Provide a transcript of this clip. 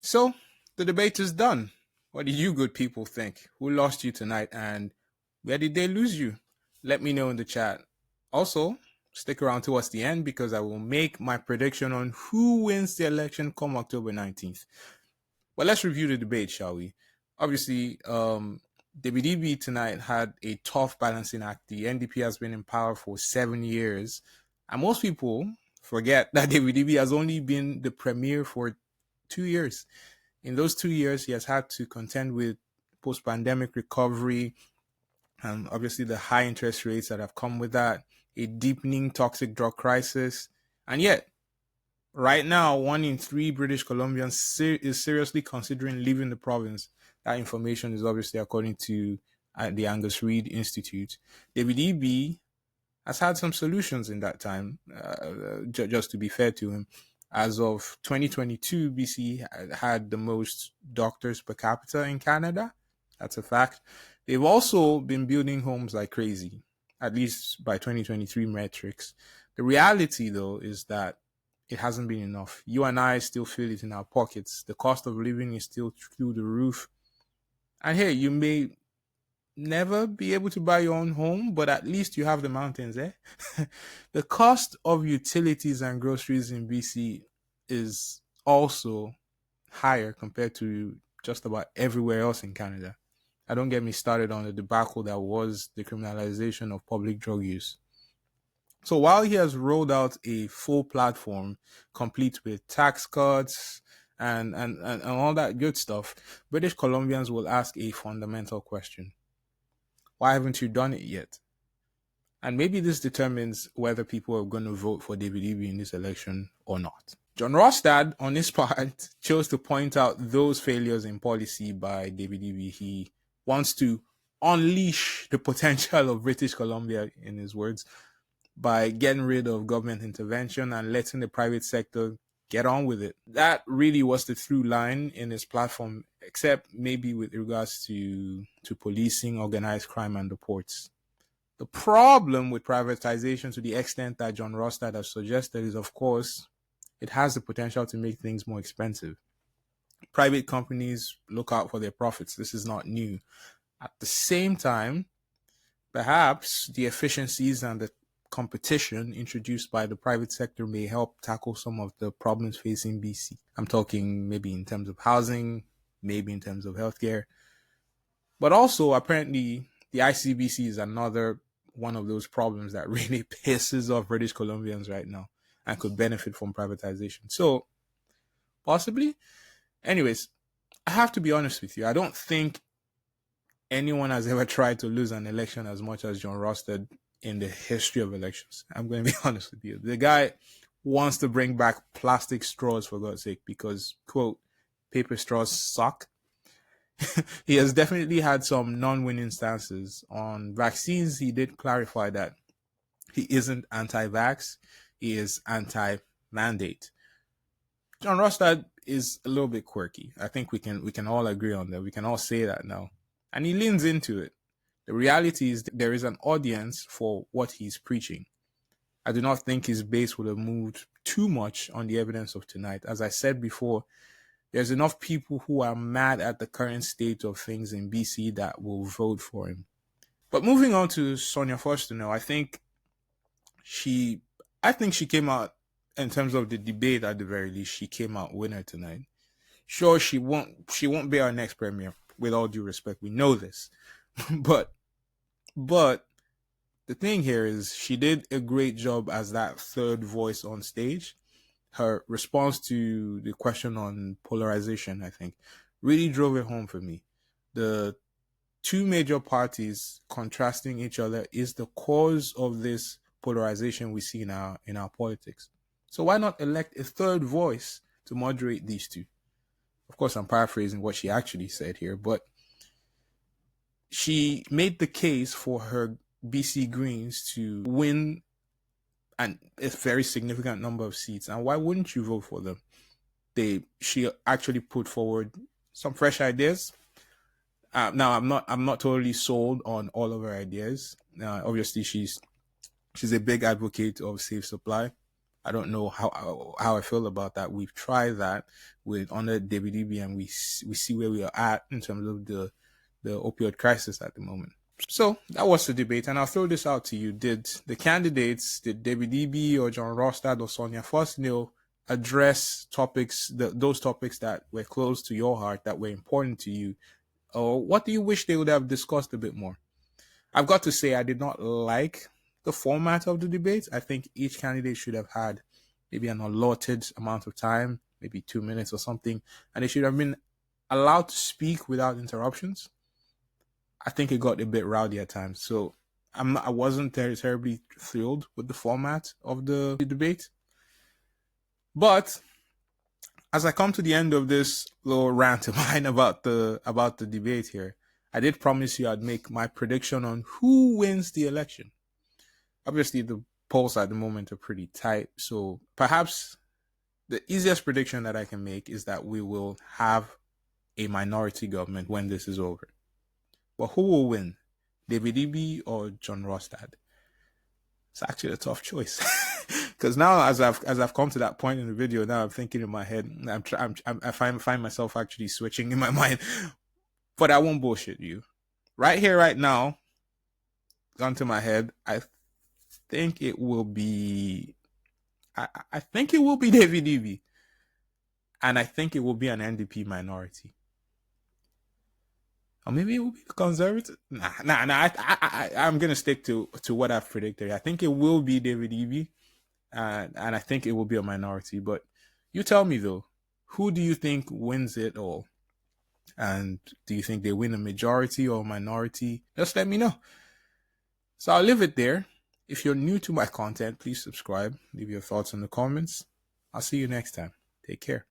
So, the debate is done. What do you good people think? Who lost you tonight and where did they lose you? Let me know in the chat. Also, stick around towards the end because I will make my prediction on who wins the election come October 19th. But let's review the debate, shall we? Obviously, WDB tonight had a tough balancing act. The NDP has been in power for 7 years, and most people forget that WDB has only been the premier for 2 years. In those 2 years, he has had to contend with post pandemic recovery and obviously the high interest rates that have come with that, a deepening toxic drug crisis. And yet, right now, 1 in 3 British Columbians is seriously considering leaving the province. That information is obviously according to the Angus Reid Institute. David EB has had some solutions in that time, just to be fair to him. As of 2022, BC had the most doctors per capita in Canada. That's a fact. They've also been building homes like crazy, at least by 2023 metrics. The reality, though, is that it hasn't been enough. You and I still feel it in our pockets. The cost of living is still through the roof. And hey, you may never be able to buy your own home, but at least you have the mountains, eh? The cost of utilities and groceries in BC is also higher compared to just about everywhere else in Canada. I don't get me started on the debacle that was the criminalization of public drug use. So while he has rolled out a full platform complete with tax cuts and all that good stuff, British Columbians will ask a fundamental question. Why haven't you done it yet? And maybe this determines whether people are going to vote for David Eby in this election or not. John Rostad, on his part, chose to point out those failures in policy by David Eby. He wants to unleash the potential of British Columbia, in his words, by getting rid of government intervention and letting the private sector get on with it. That really was the through line in his platform, except maybe with regards to policing, organized crime, and the ports. The problem with privatization, to the extent that John Rostad has suggested, is, of course, it has the potential to make things more expensive. Private companies look out for their profits. This is not new. At the same time, perhaps the efficiencies and the competition introduced by the private sector may help tackle some of the problems facing BC. I'm talking maybe in terms of housing, maybe in terms of healthcare. But also, apparently, the ICBC is another one of those problems that really pisses off British Columbians right now and could benefit from privatization. So, possibly. Anyways, I have to be honest with you. I don't think anyone has ever tried to lose an election as much as John Rostad in the history of elections. I'm going to be honest with you. The guy wants to bring back plastic straws, for God's sake, because, quote, paper straws suck. He has definitely had some non-winning stances. On vaccines, he did clarify that he isn't anti-vax, he is anti-mandate. John Rostad is a little bit quirky. I think we can all agree on that. We can all say that now. And he leans into it. The reality is there is an audience for what he's preaching. I do not think his base would have moved too much on the evidence of tonight. As I said before, there's enough people who are mad at the current state of things in BC that will vote for him. But moving on to Sonia Forstner, I think she came out, in terms of the debate at the very least, she came out winner tonight. Sure, she won't be our next premier, with all due respect. We know this. but the thing here is she did a great job as that third voice on stage. Her response to the question on polarization, I think, really drove it home for me. The two major parties contrasting each other is the cause of this polarization we see in our politics. So why not elect a third voice to moderate these two? Of course, I'm paraphrasing what she actually said here, but she made the case for her BC Greens to win a very significant number of seats. And why wouldn't you vote for them? She actually put forward some fresh ideas. Now, I'm not totally sold on all of her ideas. Obviously, she's a big advocate of safe supply. I don't know how I feel about that. We've tried that with under DBDB, and we see where we are at in terms of the opioid crisis at the moment. So that was the debate, and I'll throw this out to you. Did the candidates, did DBDB or John Rostad or Sonia Fosnil address topics, those topics that were close to your heart, that were important to you? Or what do you wish they would have discussed a bit more? I've got to say, I did not like the format of the debate. I think each candidate should have had maybe an allotted amount of time, maybe 2 minutes or something, and they should have been allowed to speak without interruptions. I think it got a bit rowdy at times, so I wasn't terribly thrilled with the format of the debate. But as I come to the end of this little rant of mine about the debate here, I did promise you I'd make my prediction on who wins the election. Obviously, the polls at the moment are pretty tight, so perhaps the easiest prediction that I can make is that we will have a minority government when this is over. But who will win, DBDB or John Rostad? It's actually a tough choice. Because now, as I've come to that point in the video, now I'm thinking in my head, I find myself actually switching in my mind. But I won't bullshit you. Right here, right now, gone to my head, I think it will be DBDB, and I think it will be an NDP minority. Or maybe it will be conservative. Nah. I'm gonna stick to what I've predicted. I think it will be DBDB, and I think it will be a minority. But you tell me though, who do you think wins it all? And do you think they win a majority or a minority? Just let me know. So I'll leave it there. If you're new to my content, please subscribe. Leave your thoughts in the comments. I'll see you next time. Take care.